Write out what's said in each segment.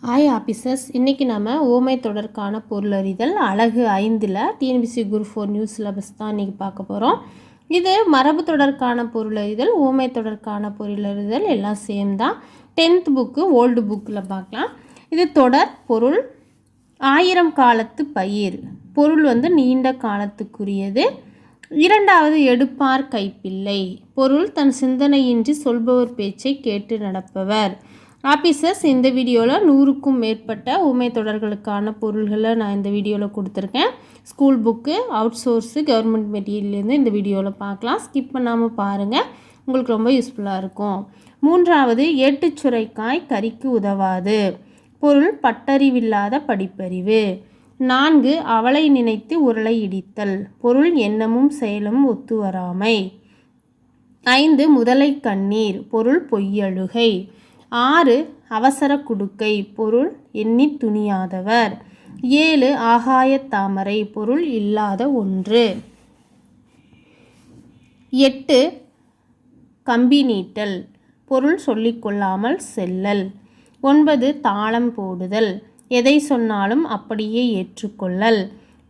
Hi officers, இன்றைக்கி நம்ம ஓமை தொடர்க்கான பொருளறிதல் அழகு 5ல் டிஎன்பிஎஸ்சி குரூப் 4 நியூஸ் சிலபஸ் தான் இன்றைக்கி பார்க்க போகிறோம். இது மரபு தொடர்க்கான பொருளறிதல், ஓமை தொடர்க்கான பொருளறிதல் எல்லாம் சேம் தான். 10th புக்கு ஓல்டு புக்கில் பார்க்கலாம். இது தொடர் பொருள் 1000 காலத்து பயிர். பொருள் நீண்ட காலத்துக்குரியது. இரண்டாவது எடுப்பார் கைப்பிள்ளை. பொருள் தன் சிந்தனையின்றி சொல்பவர் பேச்சை கேட்டு நடப்பவர். ஆஃபீஸர்ஸ், இந்த வீடியோவில் 100க்கும் மேற்பட்ட ஊமை தொடர்களுக்கான பொருள்களை நான் இந்த வீடியோவில் கொடுத்துருக்கேன். School book, out source, government மெட்டீரியல்லேருந்து இந்த வீடியோவில் பார்க்கலாம். ஸ்கிப் பண்ணாமல் பாருங்கள், உங்களுக்கு ரொம்ப யூஸ்ஃபுல்லாக இருக்கும். மூன்றாவது ஏட்டுச்சுரைக்காய் கறிக்கு உதவாது. பொருள் பட்டறிவில்லாத படிப்பறிவு. 4 அவளை நினைத்து உருளை இடித்தல். பொருள் எண்ணமும் செயலும் ஒத்து வராமை. 5 முதலை கண்ணீர். பொருள் பொய்யழுகை. 6 அவசர குடுக்கை. பொருள் எண்ணி துணியாதவர். 7 ஆகாயத் தாமரை. பொருள் இல்லாத ஒன்று. 8 கம்பி நீட்டல். பொருள் சொல்லிக்கொள்ளாமல் செல்லல். 9 தாளம் போடுதல். எதை சொன்னாலும் அப்படியே ஏற்றுக்கொள்ளல்.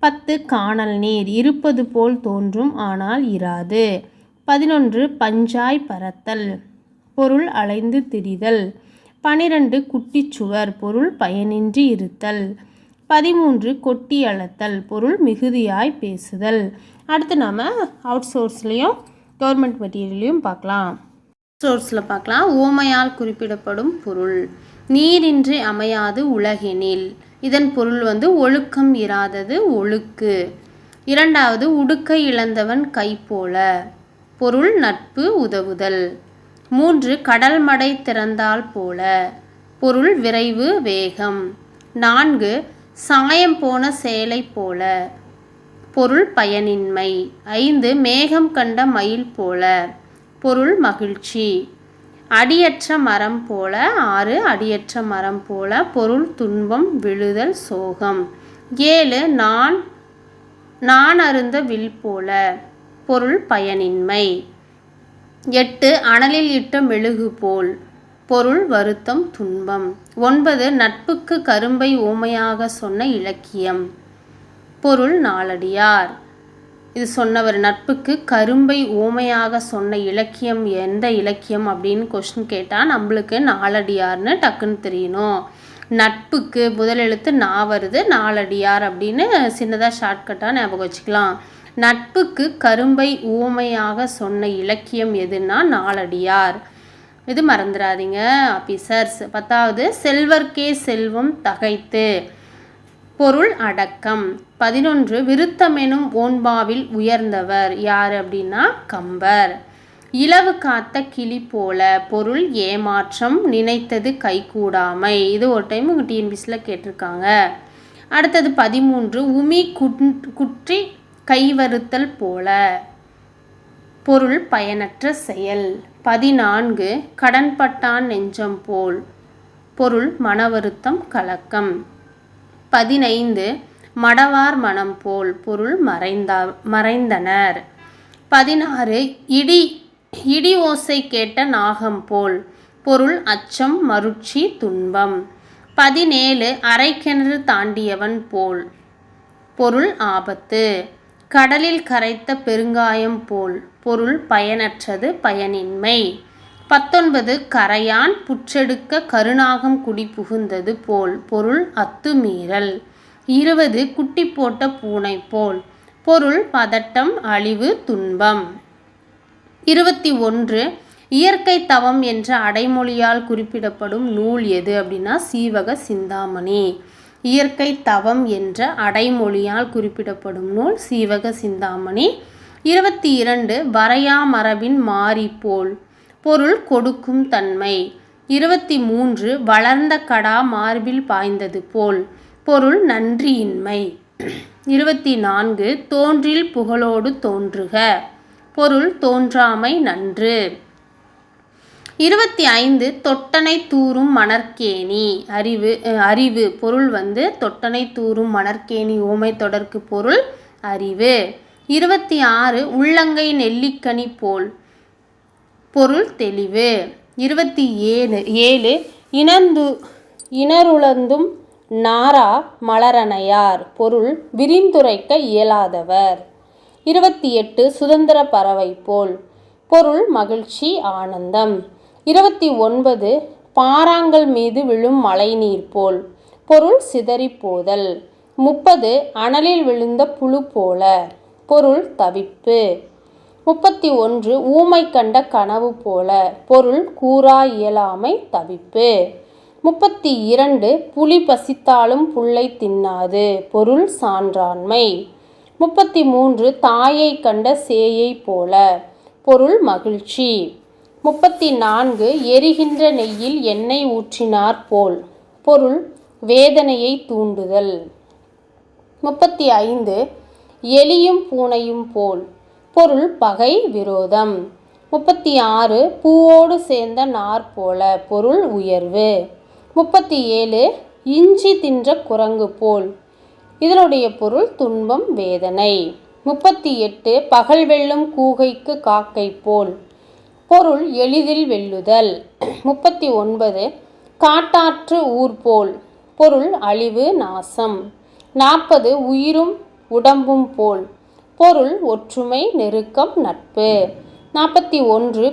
10 காணல் நீர். இருப்பது போல் தோன்றும் ஆனால் இராது. 11 பஞ்சாய் பறத்தல். பொருள் அலைந்து திரிதல். 12 குட்டிச்சுவர். பொருள் பயனின்றி இருத்தல். 13 கொட்டி அளத்தல். பொருள் மிகுதியாய் பேசுதல். அடுத்து நாம் அவுட் சோர்ஸ்லேயும் கவர்மெண்ட் மெட்டீரியல்லையும் பார்க்கலாம். சோர்ஸில் பார்க்கலாம். ஓமையால் குறிப்பிடப்படும் பொருள். நீரின்றி அமையாது உலகெனில். இதன் பொருள் ஒழுக்கம் இராதது ஒழுக்கு. இரண்டாவது உடுக்கை இழந்தவன் கை போல. பொருள் நட்பு உதவுதல். 3 கடல் மடை திறந்தால் போல. பொருள் விரைவு வேகம். 4 சாயம் போன சேலை போல. பொருள் பயனின்மை. 5 மேகம் கண்ட மயில் போல. பொருள் மகிழ்ச்சி. அடியற்ற மரம் போல. 6 அடியற்ற மரம் போல. பொருள் துன்பம் விழுதல் சோகம். 7 நான் அருந்த வில் போல. பொருள் பயனின்மை. 8 அனலில் இட்ட மெழுகு போல். பொருள் வருத்தம் துன்பம். 9 நட்புக்கு கரும்பை ஓமையாக சொன்ன இலக்கியம். பொருள் நாலடியார். இது சொன்னவர் நட்புக்கு கரும்பை ஓமையாக சொன்ன இலக்கியம் எந்த இலக்கியம் அப்படின்னு கொஸ்டின் கேட்டால் நம்மளுக்கு நாலடியார்னு டக்குன்னு தெரியணும். நட்புக்கு முதல் எழுத்து நா வருது, நாலடியார் அப்படின்னு சின்னதாக ஷார்ட்கட்டாக ஞாபகம் வச்சுக்கலாம். நட்புக்கு கரும்பை ஊமையாக சொன்ன இலக்கியம் எதுன்னா நாலடியார். இது மறந்துடாதீங்க ஆஃபீஸர்ஸ். 10வது செல்வர்க்கே செல்வம் தகைத்து. பொருள் அடக்கம். 11 விருத்தமெனும் ஓன்பாவில் உயர்ந்தவர். யார் அப்படின்னா கம்பர். இலவு காத்த கிளி போல. பொருள் ஏமாற்றம், நினைத்தது கைகூடாமை. இது ஒரு டைம் உங்கள் டிஎன்பிஎஸ்சியில் கேட்டிருக்காங்க. அடுத்தது 13 உமி குற்றி கைவருத்தல் போல. பொருள் பயனற்ற செயல். 14 கடன்பட்டான் நெஞ்சம் போல். பொருள் மனவருத்தம் கலக்கம். 15 மடவார் மனம் போல். பொருள் மறைந்தனர். 16 இடி ஓசை கேட்ட நாகம் போல். பொருள் அச்சம் மருட்சி துன்பம். 17 அரைக்கிணறு தாண்டியவன் போல். பொருள் ஆபத்து. கடலில் கரைத்த பெருங்காயம் போல். பொருள் பயனற்றது பயனின்மை. 19 கரையான் புற்றெடுக்க கருநாகம் குடி புகுந்தது போல். பொருள் அத்துமீறல். 20 குட்டி போட்ட பூனை போல். பொருள் பதட்டம் அழிவு துன்பம். 21 இயற்கை தவம் என்ற அடைமொழியால் குறிப்பிடப்படும் நூல் எது அப்படின்னா சீவக சிந்தாமணி. இயற்கை தவம் என்ற அடைமொழியால் குறிப்பிடப்படும் நூல் சீவக சிந்தாமணி. 22 வரையா மரபின் மாறி போல். பொருள் கொடுக்கும் தன்மை. 23 வளர்ந்த கடா மார்பில் பாய்ந்தது போல். பொருள் நன்றியின்மை. 24 தோன்றில் புகழோடு தோன்றுக. பொருள் தோன்றாமை நன்று. 25 தொட்டனை தூரும் மணற்கேணி. அறிவு. பொருள் தொட்டனை தூரும் மணற்கேணி ஓமை தொடர்க்கு பொருள் அறிவு. 26 உள்ளங்கை நெல்லிக்கனி போல். பொருள் தெளிவு. 27 இனந்து இணருளந்தும் நாரா மலரணையார். பொருள் விரிந்துரைக்க இயலாதவர். 28 சுதந்திர பறவை போல். பொருள் மகிழ்ச்சி ஆனந்தம். 29 பாறாங்கல் மீது விழும் மழைநீர் போல். பொருள் சிதறிப்போதல். 30 அனலில் விழுந்த புழு போல. பொருள் தவிப்பு. 31 ஊமை கண்ட கனவு போல. பொருள் கூறா இயலாமை தவிப்பு. 32 புலி பசித்தாலும் புல்லை தின்னாது. பொருள் சான்றாண்மை. 33 தாயை கண்ட சேயை போல. பொருள் மகிழ்ச்சி. 34 எரிகின்ற நெய்யில் எண்ணெய் ஊற்றினார் போல். பொருள் வேதனையை தூண்டுதல். 35 எலியும் பூனையும் போல். பொருள் பகை விரோதம். 36 பூவோடு சேர்ந்த நார் போல. பொருள் உயர்வு. 37 இஞ்சி தின்ற குரங்கு போல். இதனுடைய பொருள் துன்பம் வேதனை. 38 பகல் வெல்லும் கூகைக்கு காக்கை போல். பொருள் எளிதில் வெல்லுதல். 39 காட்டாற்று ஊர் போல். பொருள் அழிவு நாசம். 40 உயிரும் உடம்பும் போல். பொருள் ஒற்றுமை நெருக்கம் நட்பு. 41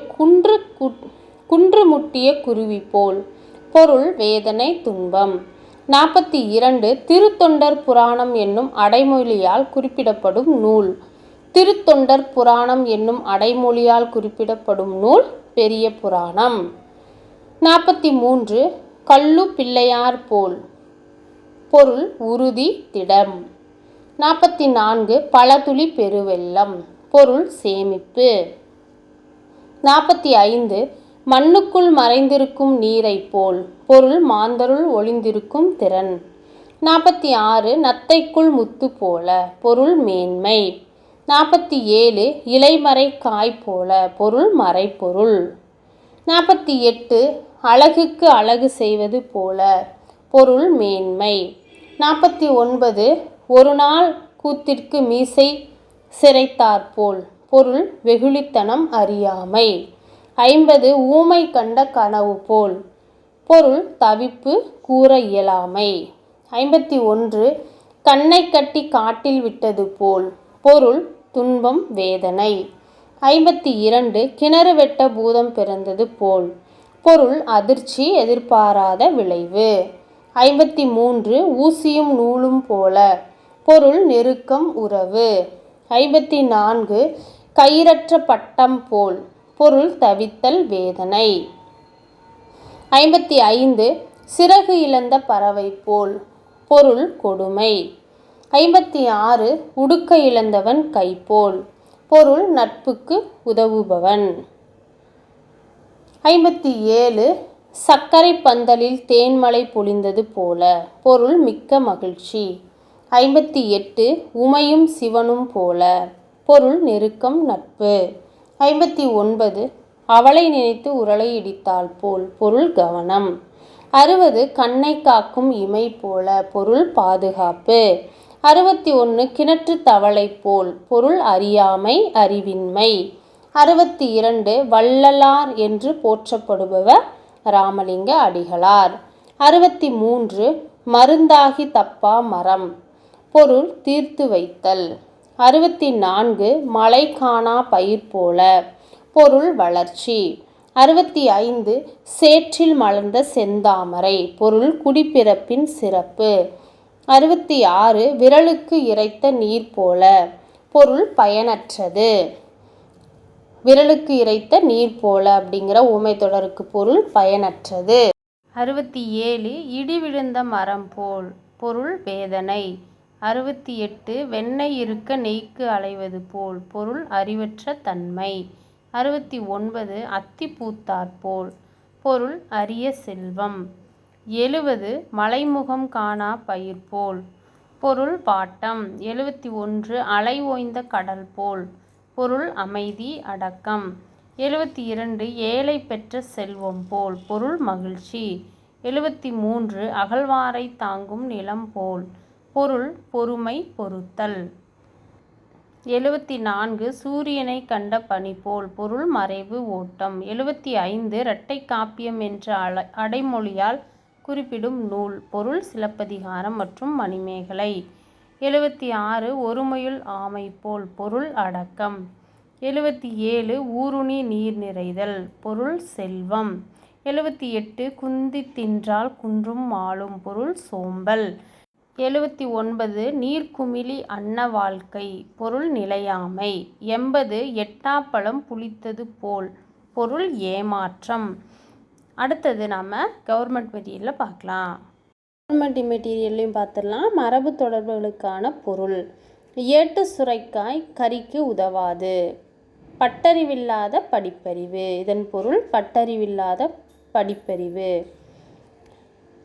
குன்று முட்டிய குருவி போல். பொருள் வேதனை துன்பம். 42 திருத்தொண்டர் புராணம் என்னும் அடைமொழியால் குறிப்பிடப்படும் நூல். திருத்தொண்டர் புராணம் என்னும் அடைமொழியால் குறிப்பிடப்படும் நூல் பெரிய புராணம். 43 கள்ளு பிள்ளையார் போல். பொருள் உறுதி திடம். 44 பலதுளி பெருவெள்ளம். பொருள் சேமிப்பு. 45 மண்ணுக்குள் மறைந்திருக்கும் நீரை போல். பொருள் மாந்தருள் ஒளிந்திருக்கும் திறன். 46 நத்தைக்குள் முத்து போல. பொருள் மேன்மை. 47 இலைமறை காய் போல. பொருள் மறைப்பொருள். 48 அழகுக்கு அழகு செய்வது போல. பொருள் மேன்மை. 49 ஒரு நாள் கூத்திற்கு மீசை சிரைத்தாற்போல். பொருள் வெகுளித்தனம் அறியாமை. 50 ஊமை கண்ட கனவு போல். பொருள் தவிப்பு கூற இயலாமை. 51 கண்ணை கட்டி காட்டில் விட்டது போல். பொருள் துன்பம் வேதனை. 52 கிணறு வெட்ட பூதம் பிறந்தது போல். பொருள் அதிர்ச்சி எதிர்பாராத விளைவு. 53 ஊசியும் நூலும் போல. பொருள் நெருக்கம் உறவு. 54 கயிறற்ற பட்டம் போல். பொருள் தவித்தல் வேதனை. 55 சிறகு இழந்த பறவை போல். பொருள் கொடுமை. 56 உடுக்க இழந்தவன் கை போல். பொருள் நட்புக்கு உதவுபவன். 57 சர்க்கரை பந்தலில் தேன்மலை பொழிந்தது போல. பொருள் மிக்க மகிழ்ச்சி. 58 உமையும் சிவனும் போல. பொருள் நெருக்கம் நட்பு. 59 அவளை நினைத்து உரலை இடித்தாள் போல். பொருள் கவனம். 60 கண்ணை காக்கும் இமை போல. பொருள் பாதுகாப்பு. 61 கிணற்று தவளை போல். பொருள் அறியாமை அறிவின்மை. 62 வள்ளலார் என்று போற்றப்படுபவர் ராமலிங்க அடிகளார். 63 மருந்தாகி தப்பா மரம். பொருள் தீர்த்து வைத்தல். 64 மழை காணா பயிர் போல. பொருள் வளர்ச்சி. 65 சேற்றில் மலர்ந்த செந்தாமரை. பொருள் குடிப்பிறப்பின் சிறப்பு. 66 விரலுக்கு இறைத்த நீர் போல. பொருள் பயனற்றது. விரலுக்கு இறைத்த நீர் போல அப்படிங்கிற ஊமை தொடருக்கு பொருள் பயனற்றது. 67 இடி விழுந்த மரம் போல். பொருள் வேதனை. 68 வெண்ணெய் இருக்க நெய்க்கு அலைவது போல். பொருள் அறிவற்ற தன்மை. 69 அத்தி பூத்தாற்போல். பொருள் அரிய செல்வம். 70 மலைமுகம் காணா பயிர் போல். பொருள் பாட்டம். 71 அலை ஓய்ந்த கடல் போல். பொருள் அமைதி அடக்கம். 72 ஏழை பெற்ற செல்வம் போல். பொருள் மகிழ்ச்சி. 73 அகழ்வாரை தாங்கும் நிலம் போல். பொருள் பொறுமை பொறுத்தல். 74 சூரியனை கண்ட பனி போல். பொருள் மறைவு ஓட்டம். 75 இரட்டை காப்பியம் என்ற அடைமொழியால் குறிப்பிடும் நூல். பொருள் சிலப்பதிகாரம் மற்றும் மணிமேகலை. 76 ஒருமையுள் ஆமை போல். பொருள் அடக்கம். 77 ஊருணி நீர் நிறைதல். பொருள் செல்வம். 78 குந்தி தின்றால் குன்றும் மாளும். பொருள் சோம்பல். 79 நீர்க்குமிழி அன்ன வாழ்க்கை. பொருள் நிலையாமை. 80 எட்டாப்பழம் புளித்தது போல். பொருள் ஏமாற்றம். அடுத்தது நம்ம கவர்மெண்ட் மெட்டீரியலில் பார்க்கலாம். கவர்மெண்ட் மெட்டீரியல்லையும் பார்த்துடலாம். மரபு தொடர்புகளுக்கான பொருள். ஏட்டு சுரைக்காய் கறிக்கு உதவாது. பட்டறிவில்லாத படிப்பறிவு. இதன் பொருள் பட்டறிவில்லாத படிப்பறிவு.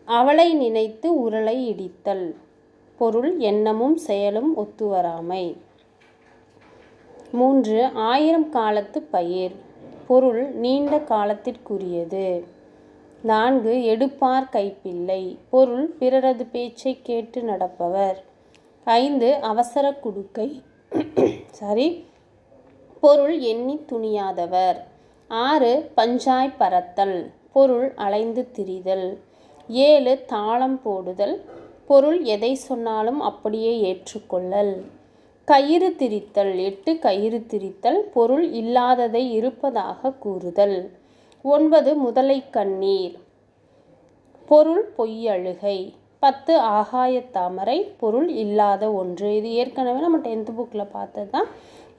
அவளை நினைத்து உரலை இடித்தல். பொருள் எண்ணமும் செயலும் ஒத்துவராமை. 3 1000 காலத்து பயிர். பொருள் நீண்ட காலத்திற்குரியது. 4 எடுப்பார் கைப்பிள்ளை. பொருள் பிறரது பேச்சை கேட்டு நடப்பவர். 5 அவசர குடுக்கை. பொருள் எண்ணி துணியாதவர். 6 பஞ்சாய் பறத்தல். பொருள் அலைந்து திரிதல். 7 தாளம் போடுதல். பொருள் எதை சொன்னாலும் அப்படியே ஏற்றுக்கொள்ளல். கயிறு திரித்தல். 8 கயிறு திரித்தல். பொருள் இல்லாததை இருப்பதாக கூறுதல். 9 முதலை கண்ணீர். பொருள் பொய்யழுகை. 10 ஆகாயத்தாமரை. பொருள் இல்லாத ஒன்று. இது ஏற்கனவே நம்ம 10th புக்கில் பார்த்தது தான்.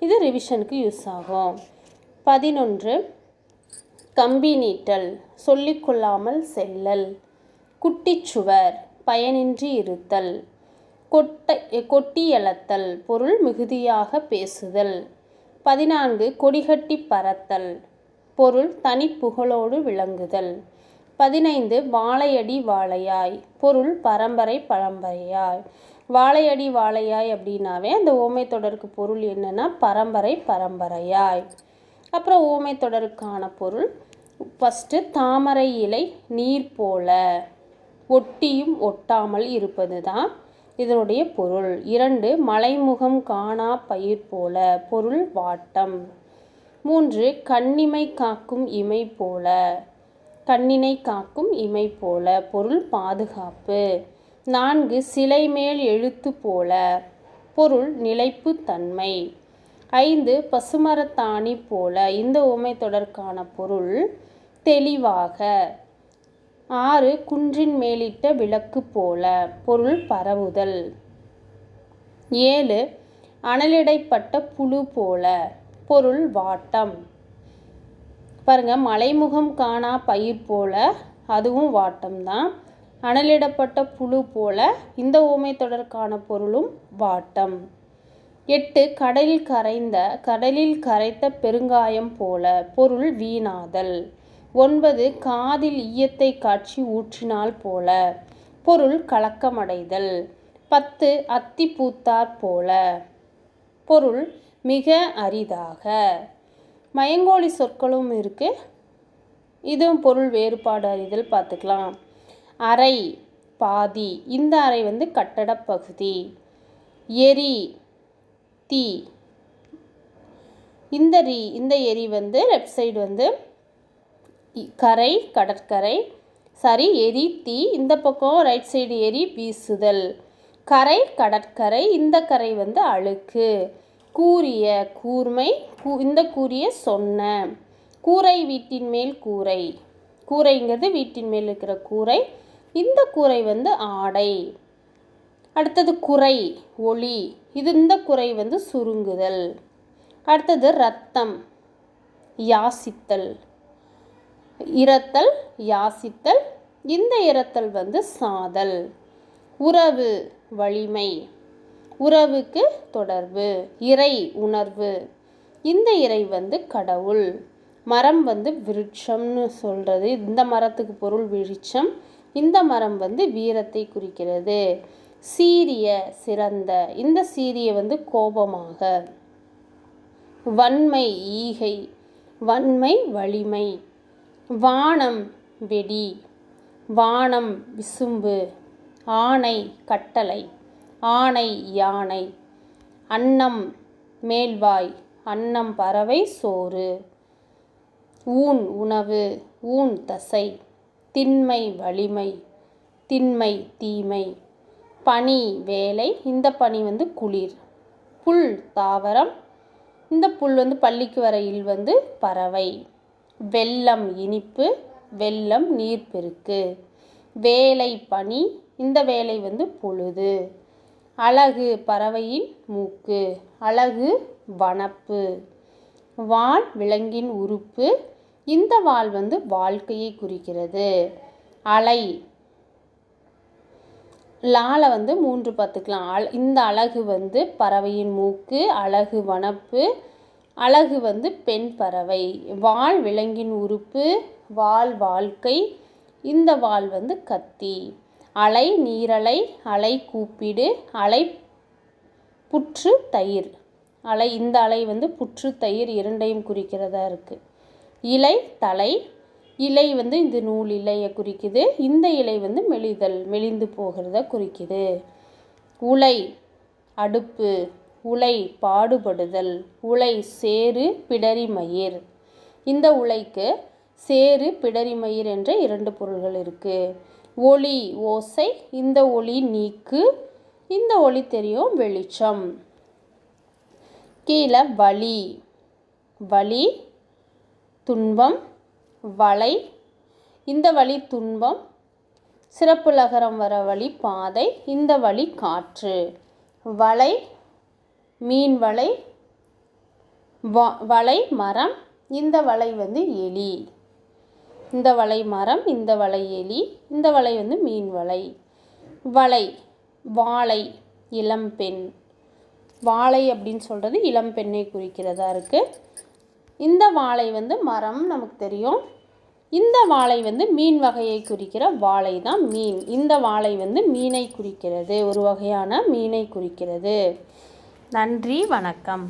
இது ரிவிஷனுக்கு யூஸ் ஆகும். 11 கம்பி நீட்டல். சொல்லிக்கொள்ளாமல் செல்லல். குட்டிச்சுவர். பயனின்றி இருத்தல். கொட்டி எழத்தல். பொருள் மிகுதியாக பேசுதல். 14 கொடிகட்டி பறத்தல். பொருள் தனிப்புகழோடு விளங்குதல். 15 வாழையடி வாழையாய். பொருள் பரம்பரை பரம்பரையாய். வாழையடி வாழையாய் அப்படின்னாவே அந்த ஓமை தொடருக்கு பொருள் என்னன்னா பரம்பரை பரம்பரையாய். அப்புறம் ஓமை தொடருக்கான பொருள். ஃபஸ்ட்டு தாமரை இலை நீர் போல. ஒட்டியும் ஒட்டாமல் இருப்பது தான் இதனுடைய பொருள். 2 மலைமுகம் காணா பயிர் போல. பொருள் வாட்டம். 3 கண்ணிமை காக்கும் இமை போல. கண்ணினை காக்கும் இமை போல. பொருள் பாதுகாப்பு. 4 சிலை மேல் எழுத்து போல. பொருள் நிலைப்பு தன்மை. 5 பசுமரத்தாணி போல. இந்த ஓமை தொடர்க்கான பொருள் தெளிவாக. 6 குன்றின் மேலிட்ட விளக்கு போல. பொருள் பரவுதல். 7 அனலிடைப்பட்ட புழு போல. பொருள் வாட்டம். பாருங்க, மலைமுகம் காணா பயிர் போல, அதுவும் வாட்டம் தான். அனலிடப்பட்ட புழு போல, இந்த ஓமை தொடர்க்கான பொருளும் வாட்டம். 8 கடலில் கரைத்த பெருங்காயம் போல. பொருள் வீணாதல். 9 காதில் ஈயத்தை காய்ச்சி ஊற்றினால் போல. பொருள் கலக்கமடைதல். 10 அத்தி பூத்தாற் போல. பொருள் மிக அரிதாக. மயங்கோலி சொற்களும் இருக்கு. இதுவும் பொருள் வேறுபாடு அறிதல் பார்த்துக்கலாம். அறை பாதி. இந்த அறை கட்டட பகுதி. எரி தீ. இந்த எரி லெஃப்ட் சைடு கரை கடற்கரை. எரி தீ. இந்த பக்கம் ரைட் சைடு எரி வீசுதல். கரை கடற்கரை. இந்த கரை அழுக்கு. கூரிய கூர்மை. இந்த கூரிய சொன்ன. கூரை வீட்டின் மேல் கூரை. கூரைங்கிறது வீட்டின் மேல் இருக்கிற கூரை. இந்த கூரை ஆடை. அடுத்தது குறை ஒளி. இந்த குறை சுருங்குதல். அடுத்தது ரத்தம் யாசித்தல். இரத்தல் யாசித்தல். இந்த இரத்தல் சாதல். உறவு வலிமை. உறவுக்கு தொடர்பு. இறை உணர்வு. இந்த இறை கடவுள். மரம் விருட்சம்னு சொல்கிறது. இந்த மரத்துக்கு பொருள் விருட்சம். இந்த மரம் வீரத்தை குறிக்கிறது. சீரிய சிறந்த. இந்த சீரிய கோபமாக. வன்மை ஈகை. வன்மை வலிமை. வானம் வெடி. வானம் விசும்பு. ஆணை கட்டளை. ஆணை யானை. அன்னம் மேல்வாய். அன்னம் பறவை சோறு. ஊன் உணவு. ஊன் தசை. திண்மை வலிமை. திண்மை தீமை. பனி வேலை, இந்த பனி வந்து குளிர். புல் தாவரம், இந்த புல் வந்து பள்ளிக்கு வர இல் வந்து பறவை. வெள்ளம் இனிப்பு, வெள்ளம் நீர்ப்பெருக்கு. வேலை பனி, இந்த வேலை வந்து பொழுது. அலகு பறவையின் மூக்கு, அலகு வனப்பு. வால் விலங்கின் உறுப்பு, இந்த வால் வந்து வாழ்க்கையை குறிக்கிறது. அலை, லால வந்து 3 பார்த்துக்கலாம். இந்த அலகு வந்து பறவையின் மூக்கு, அலகு வனப்பு, அலகு வந்து பெண் பறவை. வால் விலங்கின் உறுப்பு, வால் வாழ்க்கை, இந்த வால் வந்து கத்தி. அலை நீரலை, அலை கூப்பிடு, அலை புற்று தயிர். அலை, இந்த அலை வந்து புற்று தயிர் இரண்டையும் குறிக்கிறதா இருக்குது. இலை தலை, இலை வந்து இந்த நூல் இலையை குறிக்குது. இந்த இலை வந்து மெலிதல், மெலிந்து போகிறத குறிக்குது. உலை அடுப்பு, உலை பாடுபடுதல், உலை சேறு பிடரி மயிர். இந்த உலைக்கு சேறு பிடரி மயிர் என்ற 2 பொருள்கள் இருக்குது. ஒளி ஓசை, இந்த ஒளி நீக்கு, இந்த ஒளி தெரியும் வெளிச்சம். கீழே வலி, வலி துன்பம், வலை, இந்த வலி துன்பம், சிறப்பு லகரம் வர வழி பாதை, இந்த வழி காற்று. வலை மீன் வலை, வலை மரம், இந்த வலை வந்து எலி. இந்த வலை மரம், இந்த வலை எலி, இந்த வலை வந்து மீன் வலை. வலை வாழை இளம்பெண், வாழை அப்படின்னு சொல்கிறது இளம்பெண்ணை குறிக்கிறதா இருக்குது. இந்த வாழை வந்து மரம் நமக்கு தெரியும். இந்த வாழை வந்து மீன் வகையை குறிக்கிற வாழை தான் மீன். இந்த வாழை வந்து மீனை குறிக்கிறது, ஒரு வகையான மீனை குறிக்கிறது. நன்றி, வணக்கம்.